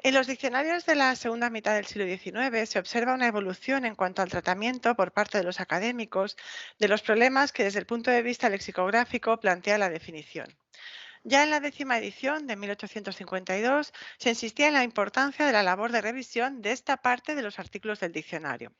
En los diccionarios de la segunda mitad del siglo XIX se observa una evolución en cuanto al tratamiento por parte de los académicos de los problemas que desde el punto de vista lexicográfico plantea la definición. Ya en la décima edición de 1852 se insistía en la importancia de la labor de revisión de esta parte de los artículos del diccionario.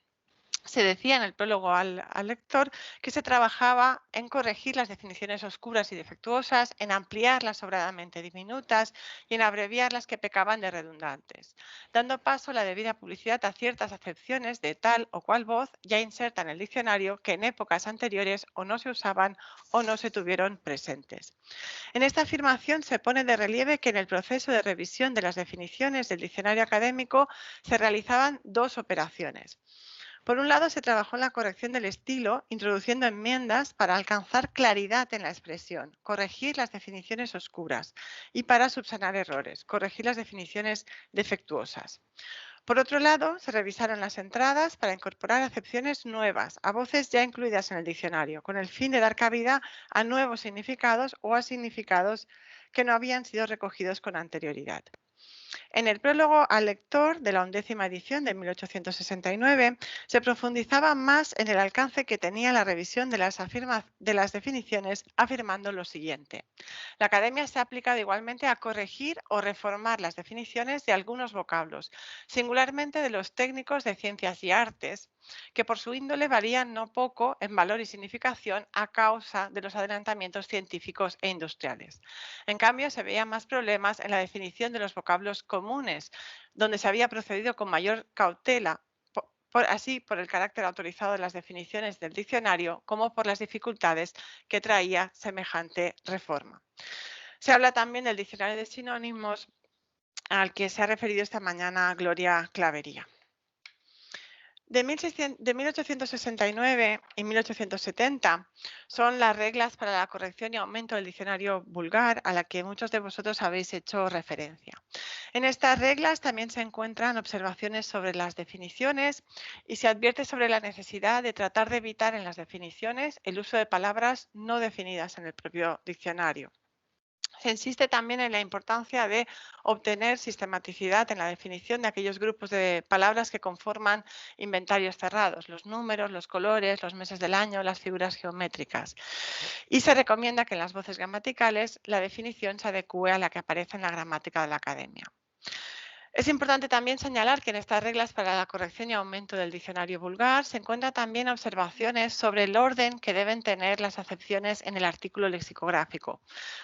Se decía en el prólogo al lector que se trabajaba en corregir las definiciones oscuras y defectuosas, en ampliar las sobradamente diminutas y en abreviar las que pecaban de redundantes, dando paso a la debida publicidad a ciertas acepciones de tal o cual voz ya inserta en el diccionario que en épocas anteriores o no se usaban o no se tuvieron presentes. En esta afirmación se pone de relieve que en el proceso de revisión de las definiciones del diccionario académico se realizaban dos operaciones. Por un lado, se trabajó en la corrección del estilo, introduciendo enmiendas para alcanzar claridad en la expresión, corregir las definiciones oscuras y para subsanar errores, corregir las definiciones defectuosas. Por otro lado, se revisaron las entradas para incorporar acepciones nuevas a voces ya incluidas en el diccionario, con el fin de dar cabida a nuevos significados o a significados que no habían sido recogidos con anterioridad. En el prólogo al lector de la undécima edición de 1869 se profundizaba más en el alcance que tenía la revisión de las definiciones, afirmando lo siguiente. La Academia se ha aplicado igualmente a corregir o reformar las definiciones de algunos vocablos, singularmente de los técnicos de ciencias y artes, que por su índole varían no poco en valor y significación a causa de los adelantamientos científicos e industriales. En cambio, se veían más problemas en la definición de los vocablos comunes, donde se había procedido con mayor cautela, así por el carácter autorizado de las definiciones del diccionario como por las dificultades que traía semejante reforma. Se habla también del diccionario de sinónimos al que se ha referido esta mañana Gloria Clavería. De 1869 y 1870 son las reglas para la corrección y aumento del diccionario vulgar a la que muchos de vosotros habéis hecho referencia. En estas reglas también se encuentran observaciones sobre las definiciones y se advierte sobre la necesidad de tratar de evitar en las definiciones el uso de palabras no definidas en el propio diccionario. Se insiste también en la importancia de obtener sistematicidad en la definición de aquellos grupos de palabras que conforman inventarios cerrados, los números, los colores, los meses del año, las figuras geométricas. Y se recomienda que en las voces gramaticales la definición se adecue a la que aparece en la gramática de la academia. Es importante también señalar que en estas reglas para la corrección y aumento del diccionario vulgar se encuentran también observaciones sobre el orden que deben tener las acepciones en el artículo lexicográfico,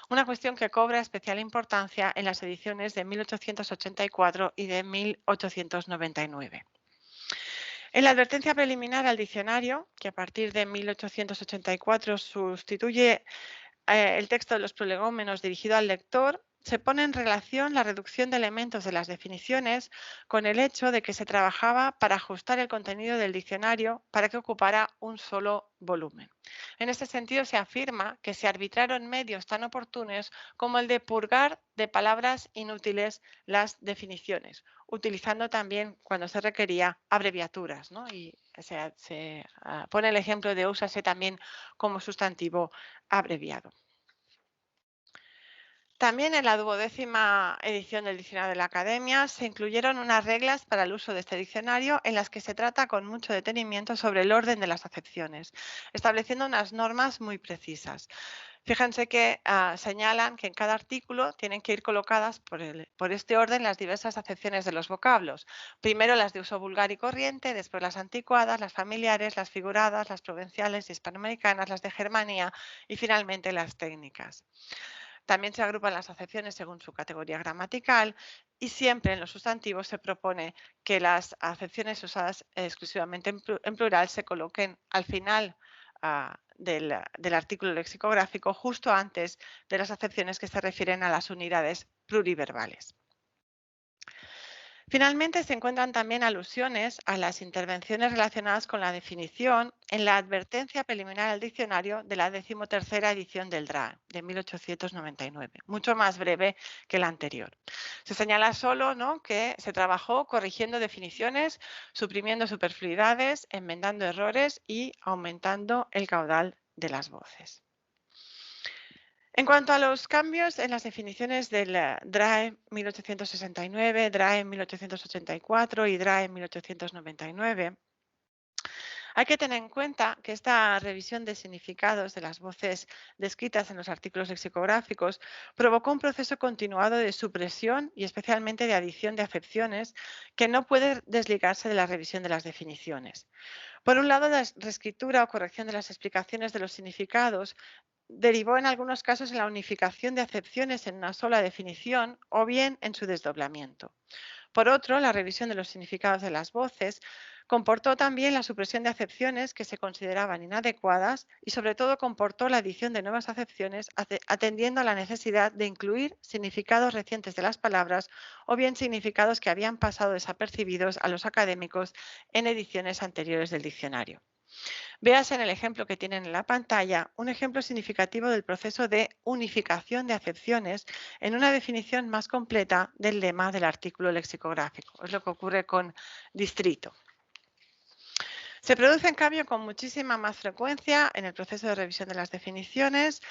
una cuestión que cobra especial importancia en las ediciones de 1884 y de 1899. En la advertencia preliminar al diccionario, que a partir de 1884 sustituye el texto de los prolegómenos dirigido al lector, se pone en relación la reducción de elementos de las definiciones con el hecho de que se trabajaba para ajustar el contenido del diccionario para que ocupara un solo volumen. En este sentido, se afirma que se arbitraron medios tan oportunos como el de purgar de palabras inútiles las definiciones, utilizando también, cuando se requería, abreviaturas, ¿no? Y se pone el ejemplo de úsase también como sustantivo abreviado. También en la duodécima edición del Diccionario de la Academia se incluyeron unas reglas para el uso de este diccionario en las que se trata con mucho detenimiento sobre el orden de las acepciones, estableciendo unas normas muy precisas. Fíjense que señalan que en cada artículo tienen que ir colocadas por este orden las diversas acepciones de los vocablos. Primero las de uso vulgar y corriente, después las anticuadas, las familiares, las figuradas, las provinciales y hispanoamericanas, las de Germanía y finalmente las técnicas. También se agrupan las acepciones según su categoría gramatical y siempre en los sustantivos se propone que las acepciones usadas exclusivamente en plural se coloquen al final del artículo lexicográfico, justo antes de las acepciones que se refieren a las unidades pluriverbales. Finalmente, se encuentran también alusiones a las intervenciones relacionadas con la definición en la advertencia preliminar al diccionario de la 13ª edición del DRA de 1899, mucho más breve que la anterior. Se señala solo, ¿no?, que se trabajó corrigiendo definiciones, suprimiendo superfluidades, enmendando errores y aumentando el caudal de las voces. En cuanto a los cambios en las definiciones del DRAE 1869, DRAE 1884 y DRAE 1899, hay que tener en cuenta que esta revisión de significados de las voces descritas en los artículos lexicográficos provocó un proceso continuado de supresión y especialmente de adición de acepciones que no puede desligarse de la revisión de las definiciones. Por un lado, la reescritura o corrección de las explicaciones de los significados derivó en algunos casos en la unificación de acepciones en una sola definición o bien en su desdoblamiento. Por otro, la revisión de los significados de las voces comportó también la supresión de acepciones que se consideraban inadecuadas y sobre todo comportó la adición de nuevas acepciones atendiendo a la necesidad de incluir significados recientes de las palabras o bien significados que habían pasado desapercibidos a los académicos en ediciones anteriores del diccionario. Véase en el ejemplo que tienen en la pantalla un ejemplo significativo del proceso de unificación de acepciones en una definición más completa del lema del artículo lexicográfico. Es lo que ocurre con distrito. Se produce, en cambio, con muchísima más frecuencia en el proceso de revisión de las definiciones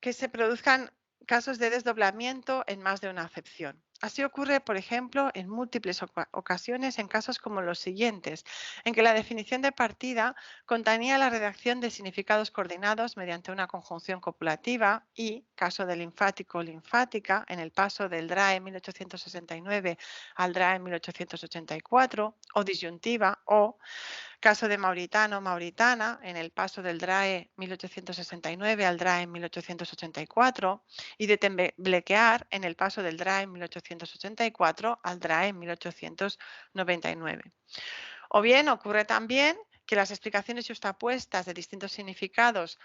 que se produzcan casos de desdoblamiento en más de una acepción. Así ocurre, por ejemplo, en múltiples ocasiones en casos como los siguientes, en que la definición de partida contenía la redacción de significados coordinados mediante una conjunción copulativa y, caso del linfático o linfática, en el paso del DRAE 1869 al DRAE 1884, o disyuntiva, o caso de Mauritano, Mauritana, en el paso del DRAE 1869 al DRAE 1884, y de Temblequear en el paso del DRAE 1884 al DRAE 1899. O bien ocurre también que las explicaciones justapuestas de distintos significados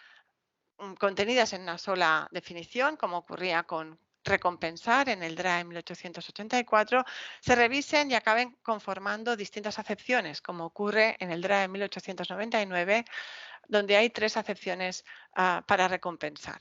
contenidas en una sola definición, como ocurría con recompensar en el DRAE 1884, se revisen y acaben conformando distintas acepciones, como ocurre en el DRAE 1899, donde hay 3 acepciones para recompensar.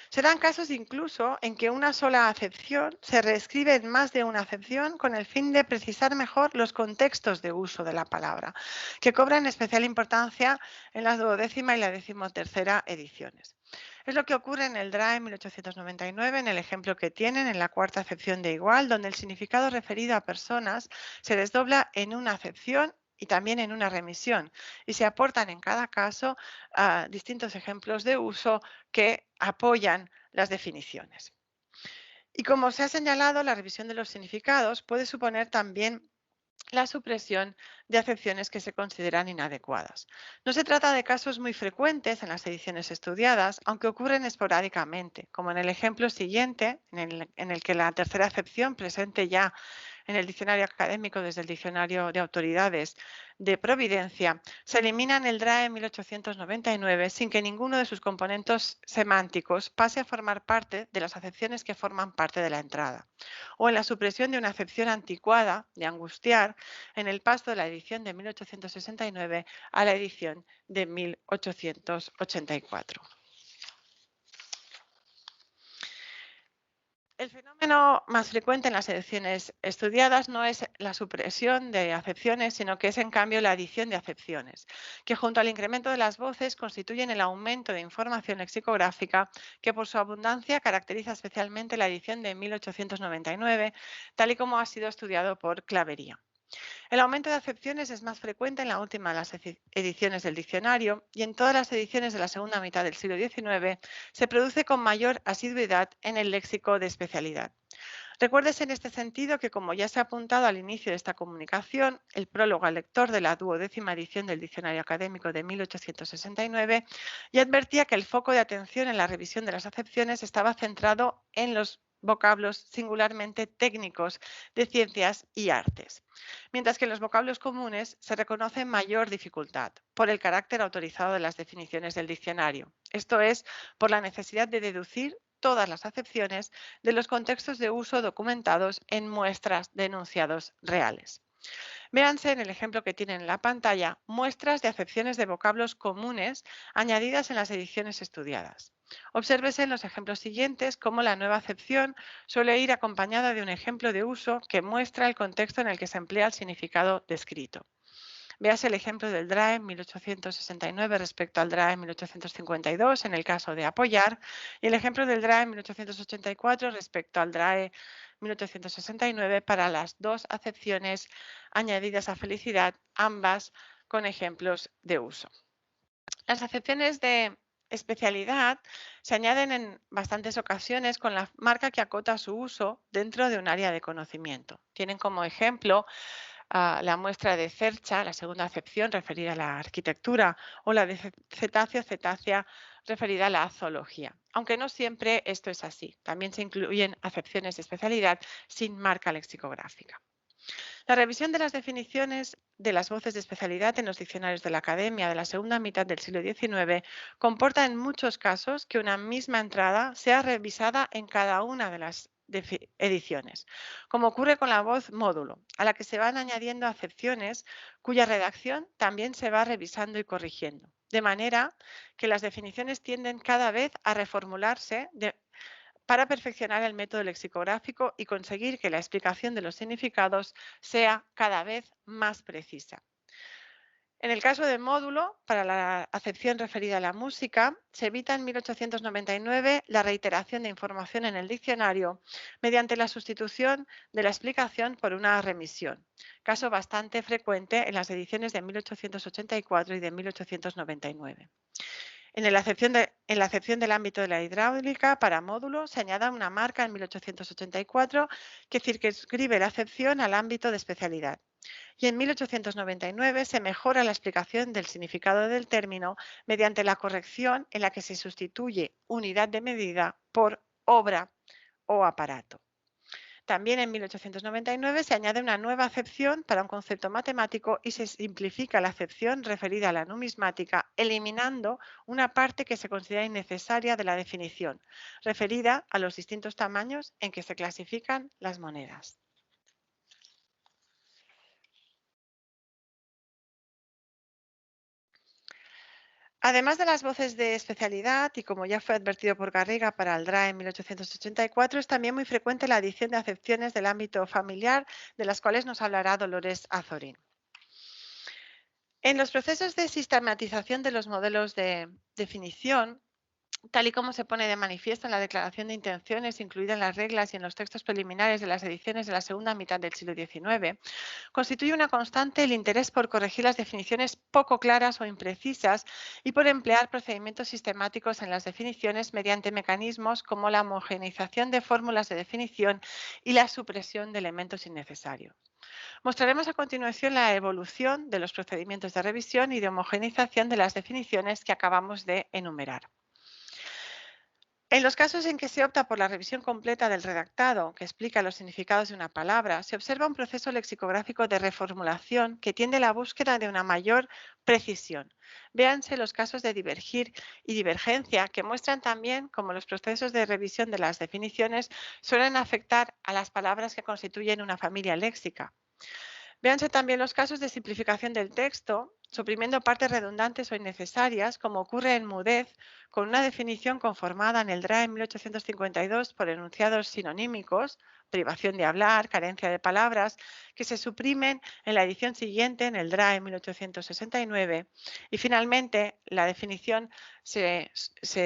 Se dan casos incluso en que una sola acepción se reescribe en más de una acepción con el fin de precisar mejor los contextos de uso de la palabra, que cobran especial importancia en la 12ª y la 13ª ediciones. Es lo que ocurre en el DRAE 1899, en el ejemplo que tienen, en la 4ª acepción de igual, donde el significado referido a personas se desdobla en una acepción y también en una remisión, y se aportan en cada caso distintos ejemplos de uso que apoyan las definiciones. Y como se ha señalado, la revisión de los significados puede suponer también la supresión de acepciones que se consideran inadecuadas. No se trata de casos muy frecuentes en las ediciones estudiadas, aunque ocurren esporádicamente, como en el ejemplo siguiente, en el que la tercera acepción presente ya en el diccionario académico desde el diccionario de autoridades de Providencia, se elimina en el DRAE 1899 sin que ninguno de sus componentes semánticos pase a formar parte de las acepciones que forman parte de la entrada. O en la supresión de una acepción anticuada, de angustiar, en el paso de la edición de 1869 a la edición de 1884. El fenómeno más frecuente en las ediciones estudiadas no es la supresión de acepciones, sino que es en cambio la adición de acepciones, que junto al incremento de las voces constituyen el aumento de información lexicográfica que por su abundancia caracteriza especialmente la edición de 1899, tal y como ha sido estudiado por Clavería. El aumento de acepciones es más frecuente en la última de las ediciones del diccionario y en todas las ediciones de la segunda mitad del siglo XIX se produce con mayor asiduidad en el léxico de especialidad. Recuérdese en este sentido que, como ya se ha apuntado al inicio de esta comunicación, el prólogo al lector de la 12ª edición del Diccionario Académico de 1869 ya advertía que el foco de atención en la revisión de las acepciones estaba centrado en los vocablos singularmente técnicos de ciencias y artes, mientras que en los vocablos comunes se reconoce mayor dificultad por el carácter autorizado de las definiciones del diccionario, esto es, por la necesidad de deducir todas las acepciones de los contextos de uso documentados en muestras de enunciados reales. Véanse en el ejemplo que tienen en la pantalla muestras de acepciones de vocablos comunes añadidas en las ediciones estudiadas. Obsérvese en los ejemplos siguientes cómo la nueva acepción suele ir acompañada de un ejemplo de uso que muestra el contexto en el que se emplea el significado descrito. Véase el ejemplo del DRAE en 1869 respecto al DRAE en 1852 en el caso de apoyar y el ejemplo del DRAE en 1884 respecto al DRAE 1869 para las dos acepciones añadidas a felicidad, ambas con ejemplos de uso. Las acepciones de especialidad se añaden en bastantes ocasiones con la marca que acota su uso dentro de un área de conocimiento. Tienen como ejemplo la muestra de cercha, la segunda acepción referida a la arquitectura, o la de cetácea referida a la zoología. Aunque no siempre esto es así. También se incluyen acepciones de especialidad sin marca lexicográfica. La revisión de las definiciones de las voces de especialidad en los diccionarios de la Academia de la segunda mitad del siglo XIX comporta en muchos casos que una misma entrada sea revisada en cada una de las ediciones, como ocurre con la voz módulo, a la que se van añadiendo acepciones cuya redacción también se va revisando y corrigiendo, de manera que las definiciones tienden cada vez a reformularse para perfeccionar el método lexicográfico y conseguir que la explicación de los significados sea cada vez más precisa. En el caso del módulo, para la acepción referida a la música, se evita en 1899 la reiteración de información en el diccionario mediante la sustitución de la explicación por una remisión, caso bastante frecuente en las ediciones de 1884 y de 1899. En la acepción del ámbito de la hidráulica para módulo se añade una marca en 1884 que circunscribe la acepción al ámbito de especialidad. Y en 1899 se mejora la explicación del significado del término mediante la corrección en la que se sustituye unidad de medida por obra o aparato. También en 1899 se añade una nueva acepción para un concepto matemático y se simplifica la acepción referida a la numismática, eliminando una parte que se considera innecesaria de la definición, referida a los distintos tamaños en que se clasifican las monedas. Además de las voces de especialidad, y como ya fue advertido por Garriga para el DRA en 1884, es también muy frecuente la adición de acepciones del ámbito familiar, de las cuales nos hablará Dolores Azorín. En los procesos de sistematización de los modelos de definición, tal y como se pone de manifiesto en la declaración de intenciones incluida en las reglas y en los textos preliminares de las ediciones de la segunda mitad del siglo XIX, constituye una constante el interés por corregir las definiciones poco claras o imprecisas y por emplear procedimientos sistemáticos en las definiciones mediante mecanismos como la homogeneización de fórmulas de definición y la supresión de elementos innecesarios. Mostraremos a continuación la evolución de los procedimientos de revisión y de homogeneización de las definiciones que acabamos de enumerar. En los casos en que se opta por la revisión completa del redactado, que explica los significados de una palabra, se observa un proceso lexicográfico de reformulación que tiende a la búsqueda de una mayor precisión. Véanse los casos de divergir y divergencia, que muestran también cómo los procesos de revisión de las definiciones suelen afectar a las palabras que constituyen una familia léxica. Véanse también los casos de simplificación del texto, suprimiendo partes redundantes o innecesarias, como ocurre en mudez, con una definición conformada en el DRA en 1852 por enunciados sinonímicos, privación de hablar, carencia de palabras, que se suprimen en la edición siguiente, en el DRA en 1869. Y finalmente, la definición se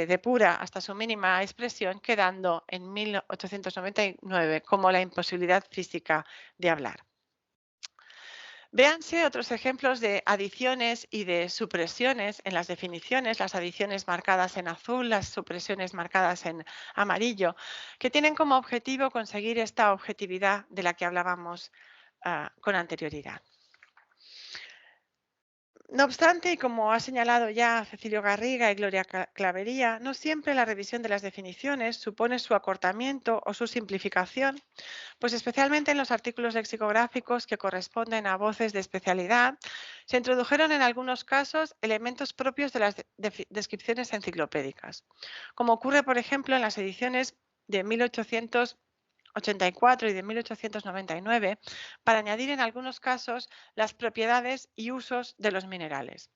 depura hasta su mínima expresión, quedando en 1899 como la imposibilidad física de hablar. Véanse otros ejemplos de adiciones y de supresiones en las definiciones, las adiciones marcadas en azul, las supresiones marcadas en amarillo, que tienen como objetivo conseguir esta objetividad de la que hablábamos con anterioridad. No obstante, y como ha señalado ya Cecilio Garriga y Gloria Clavería, no siempre la revisión de las definiciones supone su acortamiento o su simplificación, pues especialmente en los artículos lexicográficos que corresponden a voces de especialidad, se introdujeron en algunos casos elementos propios de las descripciones enciclopédicas, como ocurre, por ejemplo, en las ediciones de 1884 y de 1899, para añadir en algunos casos las propiedades y usos de los minerales.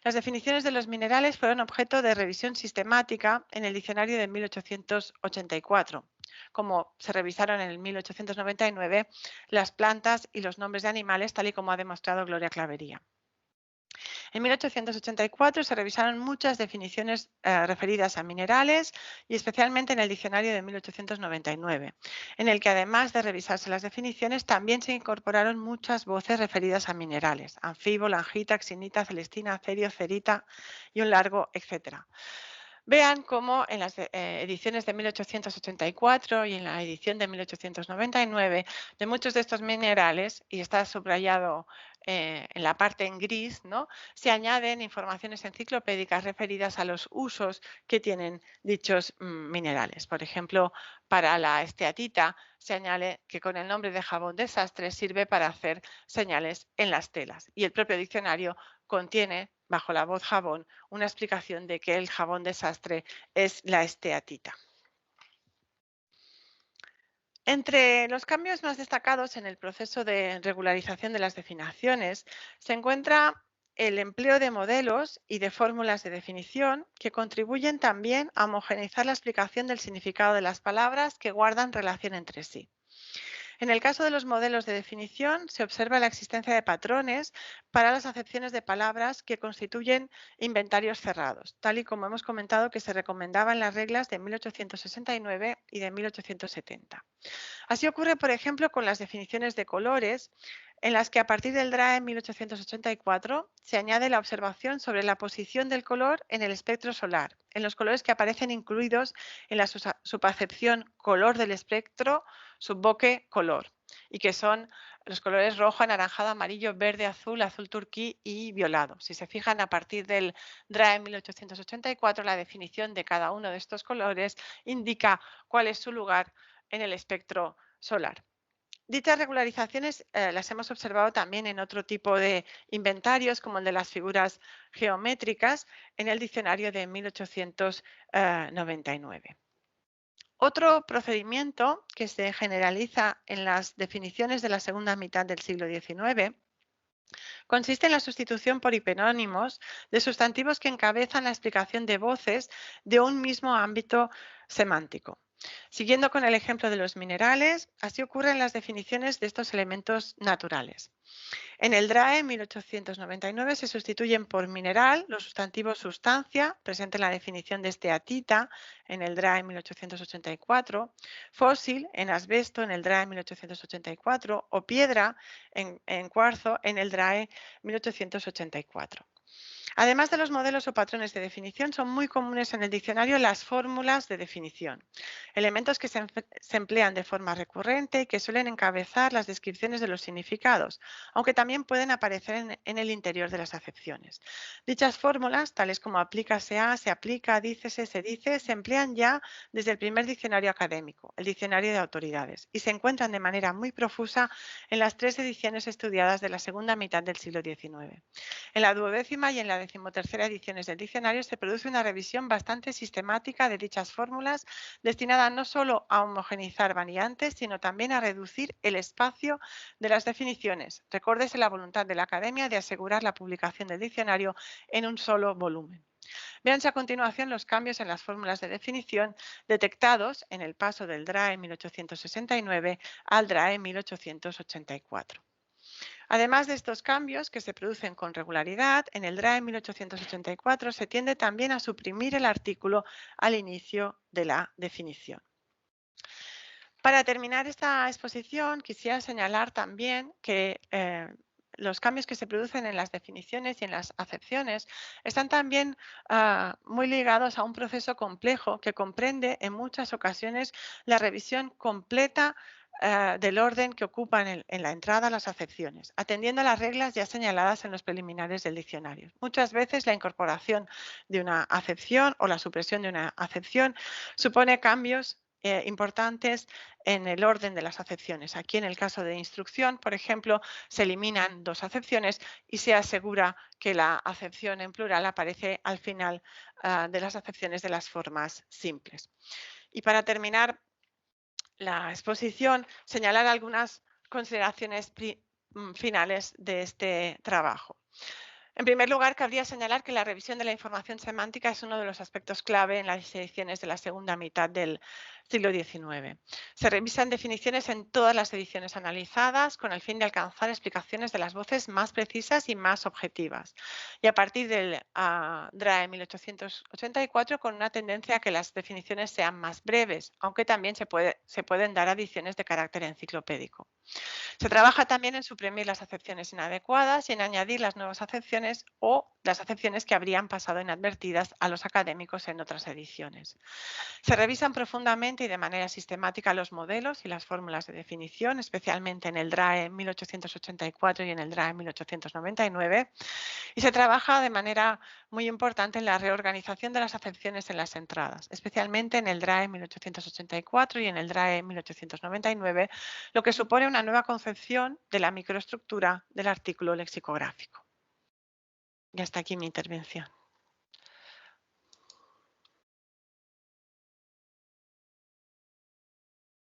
Las definiciones de los minerales fueron objeto de revisión sistemática en el diccionario de 1884, como se revisaron en el 1899 las plantas y los nombres de animales, tal y como ha demostrado Gloria Clavería. En 1884 se revisaron muchas definiciones referidas a minerales y especialmente en el diccionario de 1899, en el que además de revisarse las definiciones también se incorporaron muchas voces referidas a minerales, anfibo, langita, acsinita, celestina, cerio, cerita y un largo, etcétera. Vean cómo en las ediciones de 1884 y en la edición de 1899 de muchos de estos minerales, y está subrayado en la parte en gris, ¿no? Se añaden informaciones enciclopédicas referidas a los usos que tienen dichos minerales. Por ejemplo, para la esteatita se añade que con el nombre de jabón de sastre sirve para hacer señales en las telas. Y el propio diccionario contiene, bajo la voz jabón, una explicación de que el jabón de sastre es la esteatita. Entre los cambios más destacados en el proceso de regularización de las definiciones se encuentra el empleo de modelos y de fórmulas de definición que contribuyen también a homogeneizar la explicación del significado de las palabras que guardan relación entre sí. En el caso de los modelos de definición, se observa la existencia de patrones para las acepciones de palabras que constituyen inventarios cerrados, tal y como hemos comentado que se recomendaba en las reglas de 1869 y de 1870. Así ocurre, por ejemplo, con las definiciones de colores, en las que a partir del DRAE 1884 se añade la observación sobre la posición del color en el espectro solar, en los colores que aparecen incluidos en la subacepción color del espectro, subboque color, y que son los colores rojo, anaranjado, amarillo, verde, azul, azul turquí y violado. Si se fijan, a partir del DRAE 1884, la definición de cada uno de estos colores indica cuál es su lugar en el espectro solar. Dichas regularizaciones las hemos observado también en otro tipo de inventarios, como el de las figuras geométricas, en el diccionario de 1899. Otro procedimiento que se generaliza en las definiciones de la segunda mitad del siglo XIX consiste en la sustitución por hiperónimos de sustantivos que encabezan la explicación de voces de un mismo ámbito semántico. Siguiendo con el ejemplo de los minerales, así ocurre en las definiciones de estos elementos naturales. En el DRAE 1899 se sustituyen por mineral los sustantivos sustancia, presente en la definición de esteatita en el DRAE 1884, fósil en asbesto en el DRAE 1884 o piedra en cuarzo en el DRAE 1884. Además de los modelos o patrones de definición, son muy comunes en el diccionario las fórmulas de definición, elementos que se emplean de forma recurrente y que suelen encabezar las descripciones de los significados, aunque también pueden aparecer en el interior de las acepciones. Dichas fórmulas, tales como aplícase a, se aplica, dícese, se dice, se emplean ya desde el primer diccionario académico, el diccionario de autoridades, y se encuentran de manera muy profusa en las 3 ediciones estudiadas de la segunda mitad del siglo XIX. En la duodécima y en la decimotercera ediciones del diccionario se produce una revisión bastante sistemática de dichas fórmulas destinada no solo a homogeneizar variantes, sino también a reducir el espacio de las definiciones. Recuérdese la voluntad de la Academia de asegurar la publicación del diccionario en un solo volumen. Véanse a continuación los cambios en las fórmulas de definición detectados en el paso del DRAE 1869 al DRAE 1884. Además de estos cambios que se producen con regularidad, en el DRAE 1884 se tiende también a suprimir el artículo al inicio de la definición. Para terminar esta exposición, quisiera señalar también que los cambios que se producen en las definiciones y en las acepciones están también muy ligados a un proceso complejo que comprende en muchas ocasiones la revisión completa del orden que ocupan en la entrada las acepciones, atendiendo a las reglas ya señaladas en los preliminares del diccionario. Muchas veces la incorporación de una acepción o la supresión de una acepción supone cambios importantes en el orden de las acepciones. Aquí en el caso de instrucción, por ejemplo, se eliminan 2 acepciones y se asegura que la acepción en plural aparece al final de las acepciones de las formas simples. Y para terminar la exposición, señalar algunas consideraciones finales de este trabajo. En primer lugar, cabría señalar que la revisión de la información semántica es uno de los aspectos clave en las ediciones de la segunda mitad del siglo XIX. Se revisan definiciones en todas las ediciones analizadas con el fin de alcanzar explicaciones de las voces más precisas y más objetivas. Y a partir del DRAE 1884, con una tendencia a que las definiciones sean más breves, aunque también se pueden dar adiciones de carácter enciclopédico. Se trabaja también en suprimir las acepciones inadecuadas y en añadir las nuevas acepciones o las acepciones que habrían pasado inadvertidas a los académicos en otras ediciones. Se revisan profundamente y de manera sistemática los modelos y las fórmulas de definición, especialmente en el DRAE 1884 y en el DRAE 1899, y se trabaja de manera muy importante en la reorganización de las acepciones en las entradas, especialmente en el DRAE 1884 y en el DRAE 1899, lo que supone una nueva concepción de la microestructura del artículo lexicográfico. Y hasta aquí mi intervención.